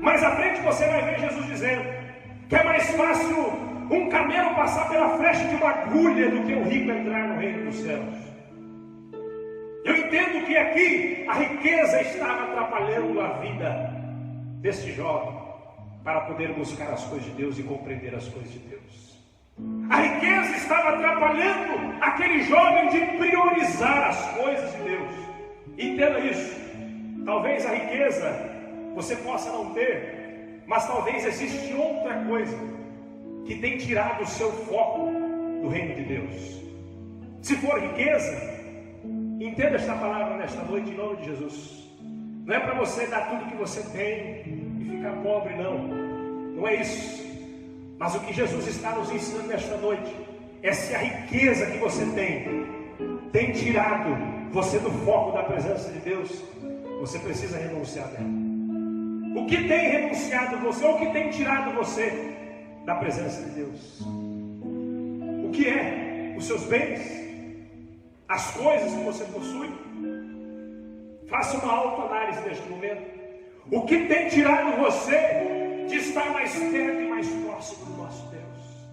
Mais à frente você vai ver Jesus dizendo que é mais fácil um camelo passar pela flecha de uma agulha do que o rico entrar no reino dos céus. Eu entendo que aqui a riqueza estava atrapalhando a vida deste jovem para poder buscar as coisas de Deus e compreender as coisas de Deus. A riqueza estava atrapalhando aquele jovem de priorizar as coisas de Deus. Entenda isso. Talvez a riqueza você possa não ter, mas talvez existe outra coisa que tem tirado o seu foco do reino de Deus. Se for riqueza, entenda esta palavra nesta noite em nome de Jesus. Não é para você dar tudo que você tem e ficar pobre, não. Não é isso. Mas o que Jesus está nos ensinando nesta noite é: se a riqueza que você tem tirado você do foco da presença de Deus, você precisa renunciar dela. O que tem renunciado você, ou o que tem tirado você da presença de Deus? O que é? Os seus bens? As coisas que você possui? Faça uma autoanálise neste momento. O que tem tirado você de estar mais perto e mais próximo do nosso Deus?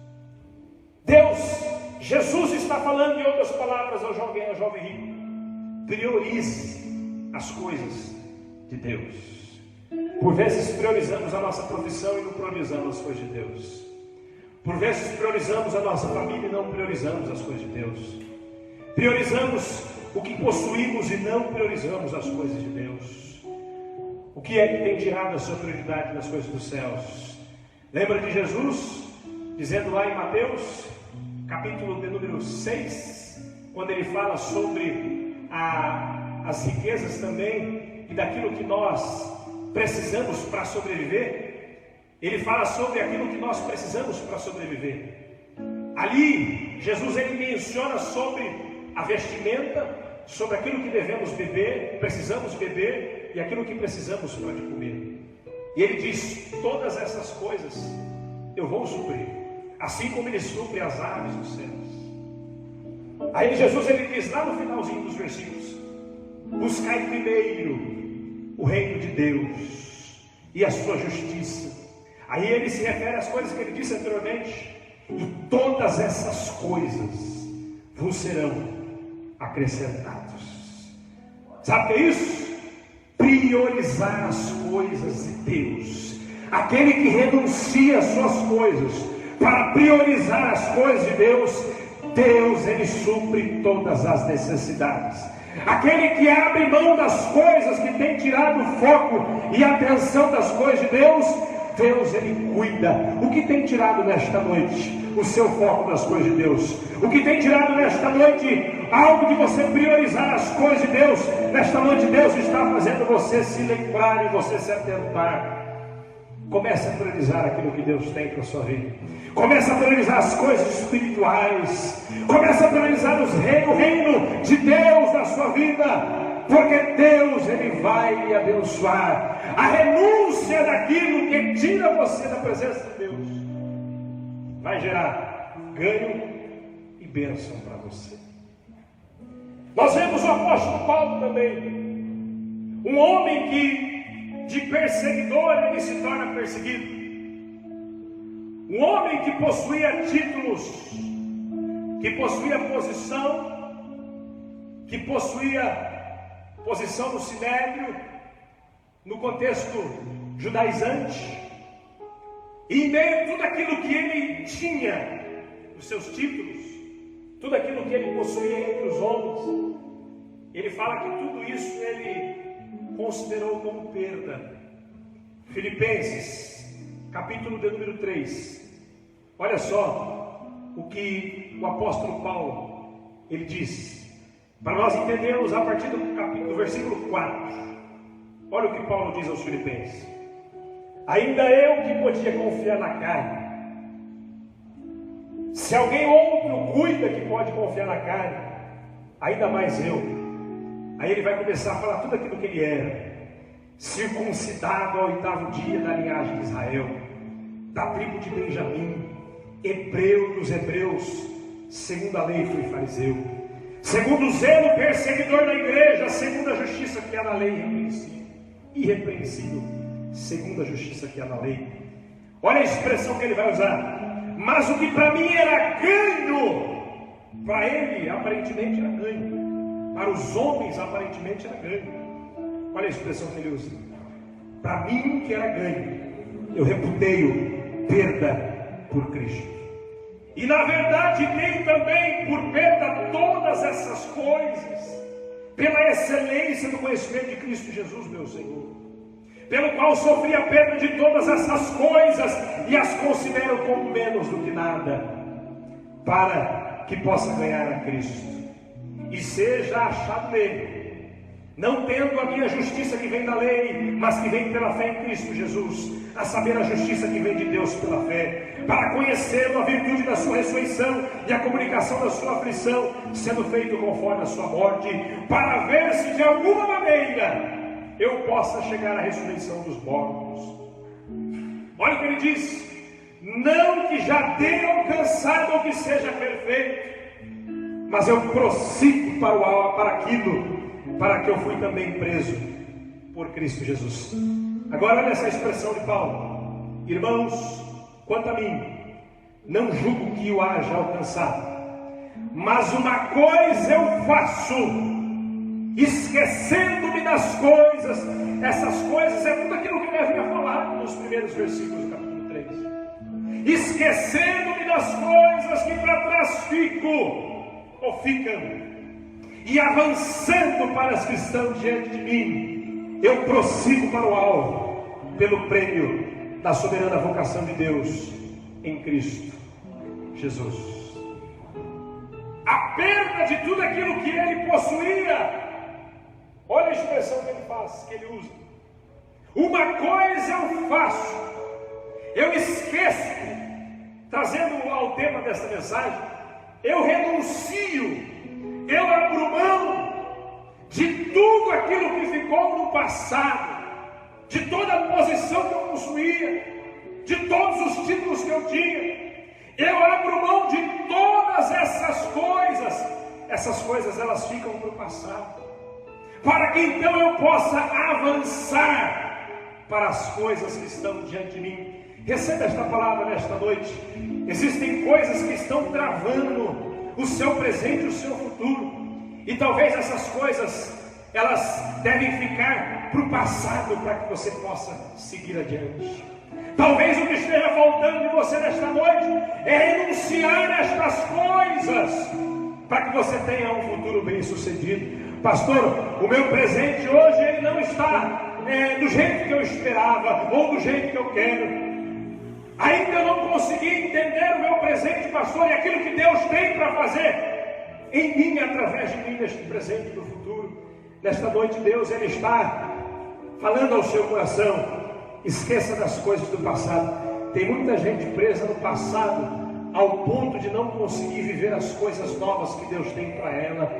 Jesus está falando, em outras palavras, ao jovem rico: priorize as coisas de Deus. Por vezes priorizamos a nossa profissão e não priorizamos as coisas de Deus. Por vezes priorizamos a nossa família e não priorizamos as coisas de Deus. Priorizamos o que possuímos e não priorizamos as coisas de Deus. O que é que tem tirado a sua prioridade nas coisas dos céus? Lembra de Jesus dizendo lá em Mateus, capítulo de número 6, quando ele fala sobre as riquezas também e daquilo que nós precisamos para sobreviver. Ele fala sobre aquilo que nós precisamos para sobreviver. Ali, Jesus ele menciona sobre a vestimenta, sobre aquilo que devemos beber, precisamos beber, e aquilo que precisamos para comer. E ele diz: todas essas coisas eu vou suprir, assim como ele supre as aves dos céus. Aí Jesus ele diz lá no finalzinho dos versículos: buscai primeiro o reino de Deus e a sua justiça. Aí ele se refere às coisas que ele disse anteriormente: e todas essas coisas vos serão acrescentadas. Sabe o que é isso? Priorizar as coisas de Deus. Aquele que renuncia às suas coisas para priorizar as coisas de Deus, Deus ele supre todas as necessidades. Aquele que abre mão das coisas, que tem tirado o foco e a atenção das coisas de Deus, Deus ele cuida. O que tem tirado nesta noite o seu foco das coisas de Deus? O que tem tirado nesta noite algo de você priorizar as coisas de Deus? Nesta noite Deus está fazendo você se lembrar e você se atentar. Comece a priorizar aquilo que Deus tem para a sua vida. Comece a priorizar as coisas espirituais. Comece a priorizar o reino de Deus na sua vida. Porque Deus ele vai lhe abençoar. A renúncia daquilo que tira você da presença de Deus vai gerar ganho e bênção para você. Nós vemos o apóstolo Paulo também, um homem que de perseguidor ele se torna perseguido, um homem que possuía títulos, que possuía posição, que possuía posição no sinédrio, no contexto judaizante, e em meio a tudo aquilo que ele tinha, os seus títulos, tudo aquilo que ele possuía entre os homens, ele fala que tudo isso ele considerou como perda. Filipenses, capítulo de número 3, olha só o que o apóstolo Paulo ele diz, para nós entendermos a partir do versículo 4. Olha o que Paulo diz aos Filipenses: ainda eu que podia confiar na carne, se alguém outro cuida que pode confiar na carne, ainda mais eu. Aí ele vai começar a falar tudo aquilo que ele era: circuncidado ao 8º dia da linhagem de Israel, da tribo de Benjamim, hebreu dos hebreus, segundo a lei fui fariseu, segundo o zelo perseguidor da igreja, segundo a justiça que há na lei, irrepreensível, segundo a justiça que há na lei. Olha a expressão que ele vai usar: mas o que para mim era ganho, para ele aparentemente era ganho, para os homens aparentemente era ganho. Olha a expressão que ele usa: para mim que era ganho, eu reputei-o perda por Cristo. E na verdade tenho também por perda todas essas coisas, pela excelência do conhecimento de Cristo Jesus meu Senhor, pelo qual sofri a perda de todas essas coisas e as considero como menos do que nada, para que possa ganhar a Cristo e seja achado nele, não tendo a minha justiça que vem da lei, mas que vem pela fé em Cristo Jesus, a saber, a justiça que vem de Deus pela fé, para conhecê-lo, a virtude da sua ressurreição e a comunicação da sua aflição, sendo feito conforme a sua morte, para ver se de alguma maneira eu possa chegar à ressurreição dos mortos. Olha o que ele diz: não que já tenha alcançado ou que seja perfeito, mas eu prossigo para aquilo para que eu fui também preso por Cristo Jesus. Agora olha essa expressão de Paulo: irmãos, quanto a mim, não julgo que o haja alcançado. Mas uma coisa eu faço, esquecendo-me das coisas. Essas coisas é tudo aquilo que nós havia falado nos primeiros versículos do capítulo 3. Esquecendo-me das coisas que para trás ficam, e avançando para as que estão diante de mim, eu prossigo para o alvo, pelo prêmio da soberana vocação de Deus em Cristo Jesus. A perda de tudo aquilo que ele possuía. Olha a expressão que ele faz, que ele usa. Uma coisa eu faço, eu esqueço, trazendo ao tema desta mensagem, eu renuncio, eu abro mão de tudo aquilo que ficou no passado, de toda a posição que eu possuía, de todos os títulos que eu tinha. Eu abro mão de todas essas coisas elas ficam para o passado, para que então eu possa avançar para as coisas que estão diante de mim. Receba esta palavra nesta noite. Existem coisas que estão travando o seu presente e o seu futuro, e talvez essas coisas elas devem ficar para o passado, para que você possa seguir adiante. Talvez o que esteja faltando de você nesta noite é renunciar a estas coisas, para que você tenha um futuro bem sucedido. Pastor, o meu presente hoje ele não está do jeito que eu esperava, ou do jeito que eu quero. Ainda eu não consegui entender o meu presente, pastor, e aquilo que Deus tem para fazer em mim, através de mim, neste presente do futuro. Nesta noite Deus ele está falando ao seu coração: esqueça das coisas do passado. Tem muita gente presa no passado, ao ponto de não conseguir viver as coisas novas que Deus tem para ela.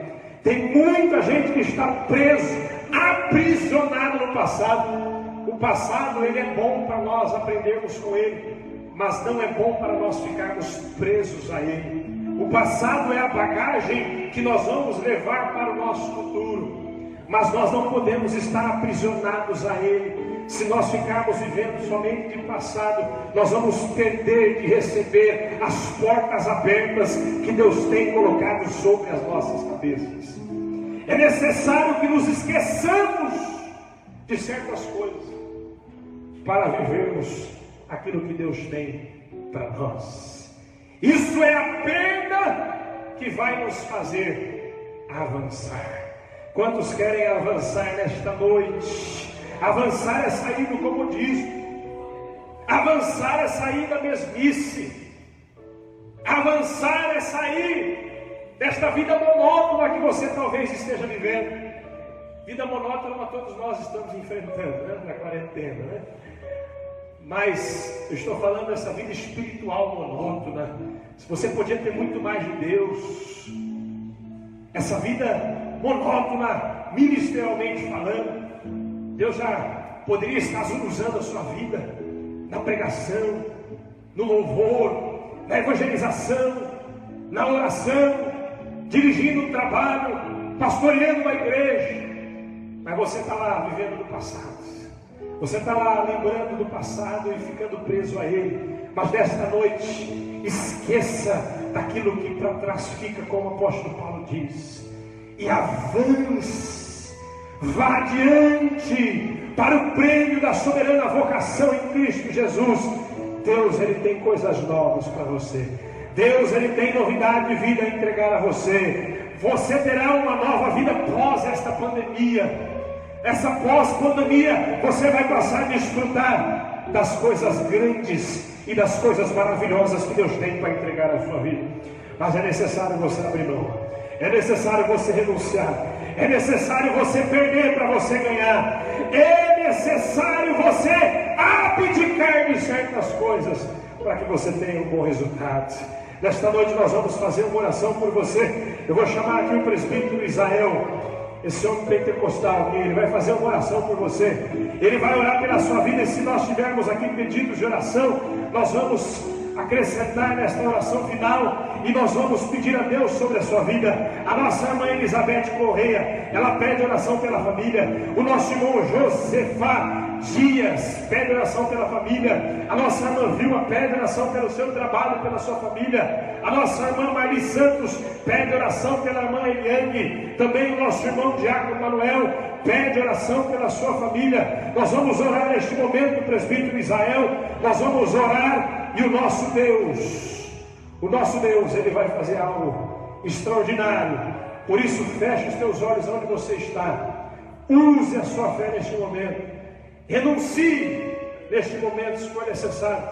Tem muita gente que está preso, aprisionado no passado. O passado ele é bom para nós aprendermos com ele, mas não é bom para nós ficarmos presos a ele. O passado é a bagagem que nós vamos levar para o nosso futuro, mas nós não podemos estar aprisionados a ele. Se nós ficarmos vivendo somente de passado, nós vamos perder de receber as portas abertas que Deus tem colocado sobre as nossas cabeças. É necessário que nos esqueçamos de certas coisas para vivermos aquilo que Deus tem para nós. Isso é a perda que vai nos fazer avançar. Quantos querem avançar nesta noite? Avançar é sair do comodismo, avançar é sair da mesmice, avançar é sair desta vida monótona que você talvez esteja vivendo. Vida monótona todos nós estamos enfrentando, né? Na quarentena, né? Mas eu estou falando dessa vida espiritual monótona. Se você podia ter muito mais de Deus, essa vida monótona, ministerialmente falando, Deus já poderia estar usando a sua vida na pregação, no louvor, na evangelização, na oração, dirigindo o trabalho, pastoreando uma igreja. Mas você está lá vivendo no passado. Você está lá lembrando do passado e ficando preso a ele. Mas nesta noite, esqueça daquilo que para trás fica, como o apóstolo Paulo diz, e avance. Vá adiante para o prêmio da soberana vocação em Cristo Jesus. Deus ele tem coisas novas para você. Deus ele tem novidade de vida a entregar a você. Você terá uma nova vida pós esta pandemia. Essa pós-pandemia você vai passar a desfrutar das coisas grandes e das coisas maravilhosas que Deus tem para entregar à sua vida. Mas é necessário você abrir mão. É necessário você renunciar. É necessário você perder para você ganhar. É necessário você abdicar de certas coisas para que você tenha um bom resultado. Nesta noite nós vamos fazer uma oração por você. Eu vou chamar aqui o presbítero Israel, esse homem pentecostal aqui. Ele vai fazer uma oração por você. Ele vai orar pela sua vida. E se nós tivermos aqui pedidos de oração, nós vamos acrescentar nesta oração final, e nós vamos pedir a Deus sobre a sua vida. A nossa irmã Elizabeth Correia, ela pede oração pela família. O nosso irmão Josefá Dias pede oração pela família. A nossa irmã Vilma pede oração pelo seu trabalho, pela sua família. A nossa irmã Marli Santos pede oração pela irmã Eliane. Também o nosso irmão Diácono Manuel pede oração pela sua família. Nós vamos orar neste momento, presbítero Israel. Nós vamos orar, e o nosso Deus, Ele vai fazer algo extraordinário. Por isso, feche os teus olhos onde você está. Use a sua fé neste momento. Renuncie neste momento, se for necessário,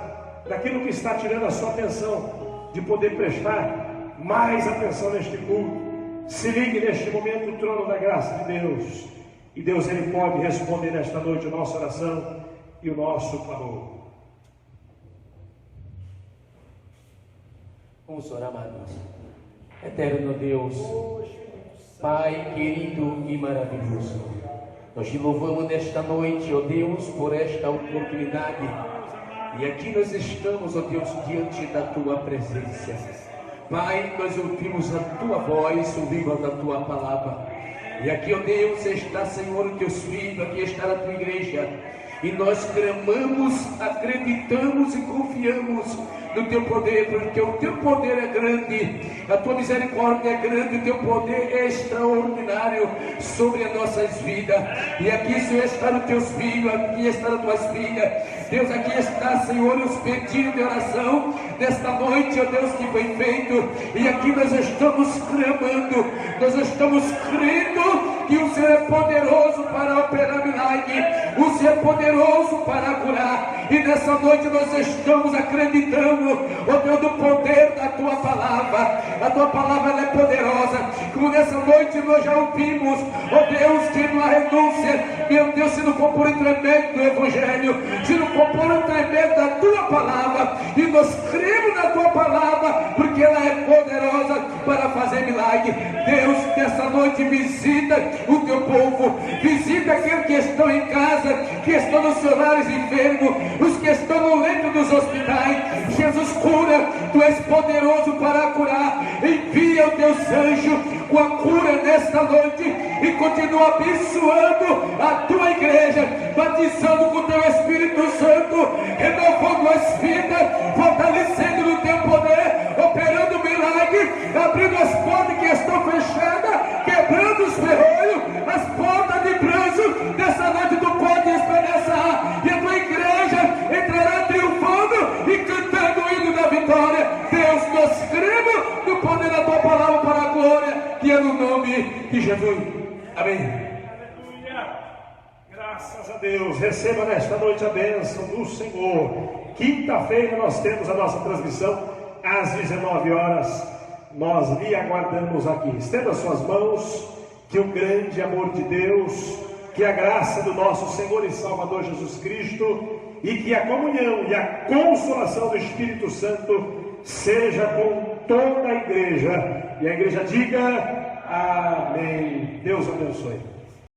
daquilo que está tirando a sua atenção, de poder prestar mais atenção neste culto. Se ligue neste momento no trono da graça de Deus. E Deus, Ele pode responder nesta noite a nossa oração e o nosso clamor. Vamos orar, amados. Eterno Deus, Pai querido e maravilhoso, nós te louvamos nesta noite, ó Deus, por esta oportunidade. E aqui nós estamos, ó Deus, diante da Tua presença. Pai, nós ouvimos a Tua voz, ouvimos a Tua palavra. E aqui, ó Deus, está, Senhor, o Teu Filho, aqui está a Tua igreja. E nós clamamos, acreditamos e confiamos no Teu poder, porque o Teu poder é grande, a Tua misericórdia é grande, o Teu poder é extraordinário sobre as nossas vidas. E aqui, Senhor, está os Teus filhos, aqui está as Tuas filhas. Deus, aqui está, Senhor, os pedidos de oração desta noite, ó Deus, que foi feito. E aqui nós estamos clamando, nós estamos crendo que o Senhor é poderoso para operar milagre, o Senhor é poderoso para curar. E nessa noite nós estamos acreditando, ó Deus, do poder da Tua palavra. A Tua palavra, ela é poderosa. Como nessa noite nós já ouvimos, ó Deus, que não há renúncia, meu Deus, se não for por intermédio do Evangelho, se não for por intermédio da Tua palavra. E nós cremos na Tua palavra, porque ela é poderosa para fazer milagre. Deus, nessa noite visita o Teu povo, visita aqueles que estão em casa, que estão nos seus lares enfermos, os que estão no leito dos hospitais. Jesus, cura, Tu és poderoso para curar. Envia o Teus anjos com a cura nesta noite e continua abençoando a Tua igreja, batizando com o Teu Espírito Santo, renovando as vidas, fortalecendo no Teu poder, operando milagre, abrindo as portas que estão fechadas, quebrando os ferrolhos, as portas de bronze. Nessa noite Tu pode esperançar, e a Tua igreja entrará triunfando e cantando o hino da vitória. Deus, nós cremos no poder da Tua palavra para a glória, que é no nome de Jesus. Amém. Aleluia. Graças a Deus. Receba nesta noite a bênção do Senhor. Quinta-feira nós temos a nossa transmissão às 19 horas. Nós lhe aguardamos aqui. Estenda suas mãos. Que o grande amor de Deus, que a graça do nosso Senhor e Salvador Jesus Cristo, e que a comunhão e a consolação do Espírito Santo seja com toda a igreja. E a igreja diga amém. Deus abençoe.